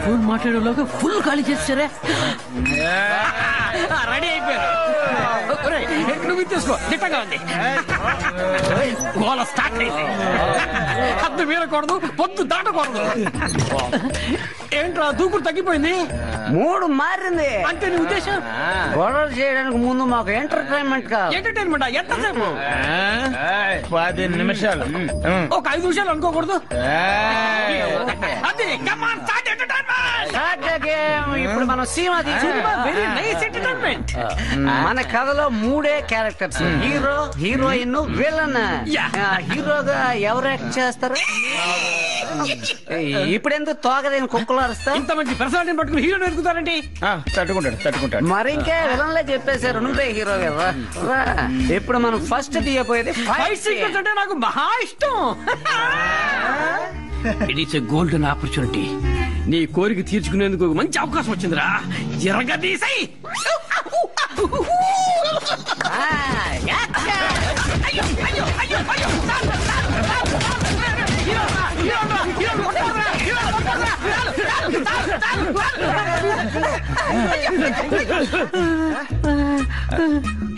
Phone మాట్లాడేలాగా full ఖాళీ చేస్తారా? Ready అయిపోయారు. నువ్వు తీసుకో, దిట్టంగా ఉంది. గోల స్టార్ట్ అయింది. హద్దు మీరకూడదు, పొద్దు దాటకూడదు. ఏంట్రా దూకుడు తగ్గిపోయింది? మూడు మారింది. అంటే నీ ఉద్దేశం? గొడవలు చేయడానికి ముందు మాకు ఎంటర్టైన్మెంట్ కావాలి. ఎంటర్టైన్మెంట్ ఎంతసేపు? 10 నిమిషాలు. ఒక 5 నిమిషాలు అనుకోకూడదు. అది ఇప్పుడు మనం వెరీ నైస్ ఎంటర్టైన్మెంట్. మన కథలో 3 క్యారెక్టర్స్, హీరో, హీరోయిన్, విలన్. హీరోగా ఎవరు యాక్ట్ చేస్తారు? ఇప్పుడు ఎందుకు తోగదేని కుక్కలు అరుస్తా? ఇంత మంచి పర్సనాలిటీ పట్టుకుని హీరో ఎదుగుతారండి. తట్టుకుంటాడు. మరి ఇంకే విలన్లే చెప్పేశారు, నువ్వే హీరో కదా. ఇప్పుడు మనం ఫస్ట్ తీయపోయేది ఫైట్ సీక్వెన్స్. అంటే నాకు మహా ఇష్టం. It is a golden opportunity. నీ కోరిక తీర్చుకునేందుకు మంచి అవకాశం వచ్చిందిరా. ఎరగదీసై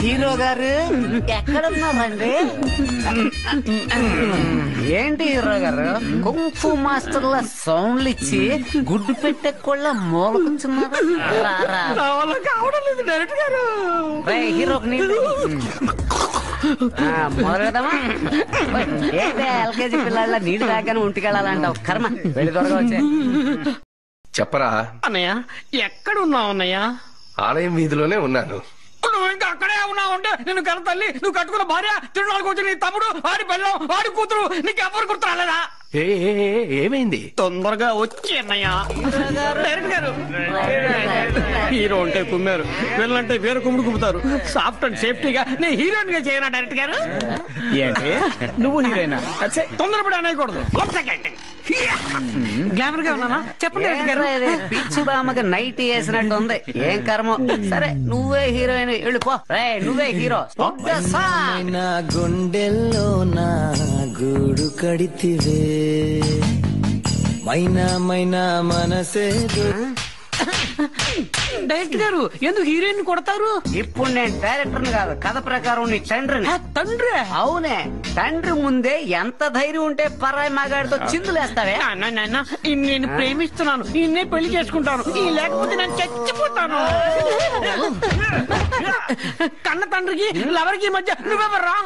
హీరో గారు ఎక్కడున్నామండి? ఏంటి హీరో గారు కుంఫు మాస్టర్ల సౌండ్లు ఇచ్చి గుడ్డు పెట్టే కొళ్ళ మూల కూర్చున్నారు? హీరోకి నీళ్ళు మొదలుదామా? ఏంటి ఎల్కేజీ పిల్లల నీళ్ళు తాగానే ఒంటికెళ్ళాలంటావు? కర్మ, వెళ్ళి త్వరగా వచ్చే. చెప్పరా అన్నయ్య. ఎక్కడున్నావు అన్నయ్య? ఆలయం వీధిలోనే ఉన్నాను. నువ్వు ఇంకా అక్కడే ఉన్నావు అంటే నేను కన్న తల్లి, నువ్వు కట్టుకున్న భార్య, తిరునాళ్ళకి వచ్చి నీ తమ్ముడు, వాడి పిల్లం, వాడి కూతురు, నీకు ఎవరు గుర్తు రాలేదా? ఏమైంది? తొందరగా వచ్చి అన్నయ్య. డైరెక్టర్ గారు, హీరో అంటే కుమ్మారు, వీళ్ళంటే వేరే కుమ్ముడు కుమ్ముతారు. సాఫ్ట్ అండ్ సేఫ్టీగా నేను హీరోయిన్ గా చేయనా డైరెక్టర్ గారు? ఏంటి నువ్వు హీరోయినా? తొందరపడి అనేకూడదు. 1 సెకండ్. గ్లామర్ గా ఉన్నానా? చెప్పండి డైరెక్టర్ గారు. పిచ్చి బామ్మకి నైట్ వేసినట్టు ఉంది. ఏం కర్మ. సరే నువ్వే హీరోయిన్, వెళ్ళిపో. నువ్వే హీరో. నా గుండెల్లో నా గూడు కడితివే మైనా మైనా మనసే. డైరెక్టర్ గారు ఎందుకు హీరోయిన్ కొడతారు? ఇప్పుడు నేను డైరెక్టర్ కాదు, కథ ప్రకారం నీ తండ్రిని. తండ్రి? అవునే. తండ్రి ముందే ఎంత ధైర్యం ఉంటే పరాయి మగాడితో చిందులేస్తావే? నేను ప్రేమిస్తున్నాను, ఈయన్నే పెళ్లి చేసుకుంటాను, ఈ లేకపోతే నేను చచ్చిపోతాను. కన్న తండ్రికి లవర్కి మధ్య నువ్వెవర్రా?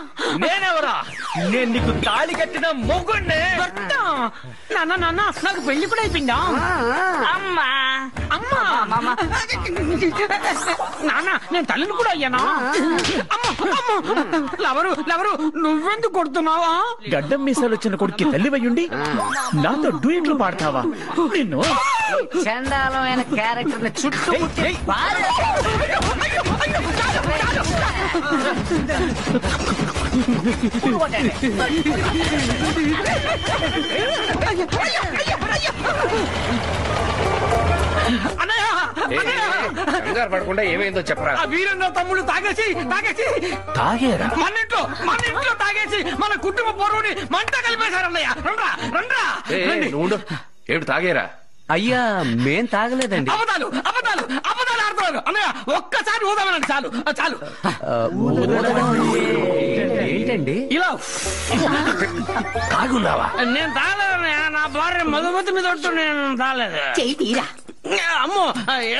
నేనెవరా? నేను నీకు తాళి కట్టిన మొగుణ్ణి. నాన్న నాన్న నాకు పెళ్లి కూడా అయిపోయిందా? అమ్మా అమ్మా నాన్న నేను తల్లిని కూడా అయ్యానా? లవరు లవరు నువ్వెందుకు కొడుతున్నావా? గడ్డం మీసాలు వచ్చిన కొడుక్కి తల్లివయ్యుండి నాతో డూయిట్లు పాడతావా? నిన్ను చండాలమైన క్యారెక్టర్ చుట్టూ కంగారు పడకుండా ఏమైందో చెప్పరా? వీరన్న తమ్ముడు తాగేసి తాగేరా? మన ఇంట్లో తాగేసి మన కుటుంబ పొరువుని మంట కలిపేశారన్నయ్య. రండ్రా రండ్రా. ఏమిటి తాగేరా? అయ్యా మేం తాగలేదండి. అబద్ధాలు అబద్ధాలు అబద్ధాలు ఆడుతున్నారు అన్నయ్య. ఒక్కసారి ఊదామనండి, చాలు చాలు. ఏంటండి ఇలా తాగున్నావా? నేను తాగలేదన్నయ్య. నా భార్య మధుమతి మీద ఒట్టు నేను తాగలేదు. అమ్మో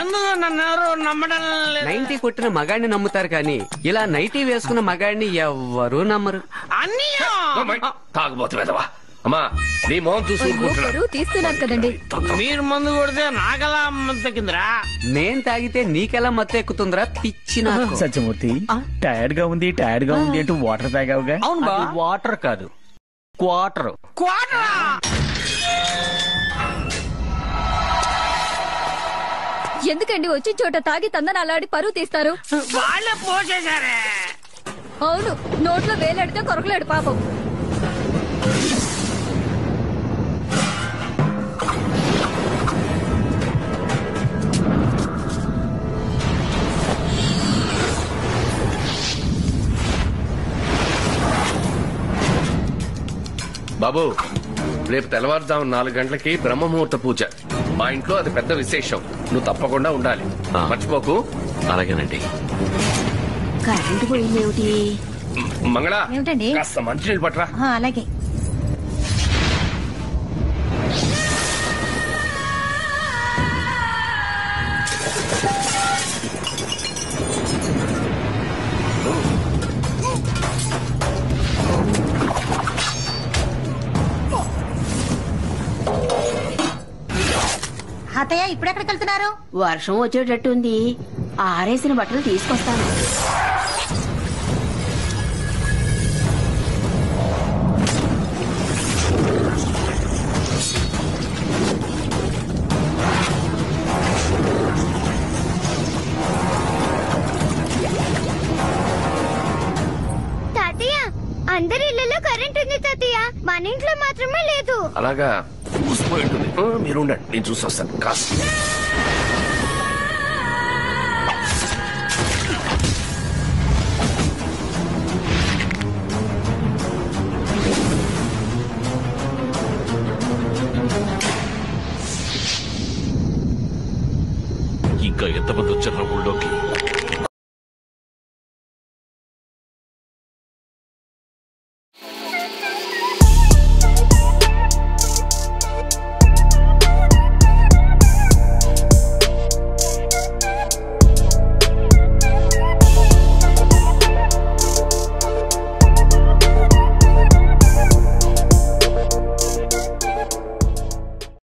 ఎందుకు నన్ను ఎవరు నమ్మడం లేదు. 90 కొట్టిన మగాడిని నమ్ముతారు కానీ ఇలా 90 వేసుకున్న మగాడిని ఎవ్వరూ నమ్మరు. తాగుబోతు వెదవా. అమ్మా నీ మొహం చూసుకుంటున్నారు తీస్తున్నారు కదండి. మీరు మందు కొడితే నాకలా తగ్గిందిరా. నేను తాగితే నీకెలా మత్తు ఎక్కుతుందిరా పిచ్చిన సత్యమూర్తి. టైర్డ్ గా ఉంది అంటూ వాటర్ తాగావుగా? అవును బా. వాటర్ కాదు, క్వార్టర్. ఎందుకండి వచ్చి చోట తాగి తందన అలాడి పరువు తీస్తారు? వాళ్ళే పోసేశారే. అవును, నోట్లో వేలాడితే కొరకలేడు పాపం. బాబు రేపు తెల్లవారుజాము 4 గంటలకి బ్రహ్మముహూర్త పూజ. మా ఇంట్లో అది పెద్ద విశేషం. నువ్వు తప్పకుండా ఉండాలి. మర్చిపోకు. అలాగేనండి. కరెంటు పోయింది ఏమిటి? మంగళ, ఏమిటండి? కాస్త మంచినీళ్ళు పట్టరా. అలాగే. అత్తయ్య ఇప్పుడెక్కడికి వెళ్తున్నారు? వర్షం వచ్చేటట్టుంది. ఆరేసిన బట్టలు తీసుకొస్తాను. తాతయ్య, అందరి ఇళ్లలో కరెంట్ ఉంది తాతయ్య, మన ఇంట్లో మాత్రమే లేదు. అలాగా మూసిపోయి ఉంటుంది. మీరు ఉండండి, నేను చూసి వస్తాను. కాస్త ఇంకా ఎంతమంది వచ్చారా ఊళ్ళోకి?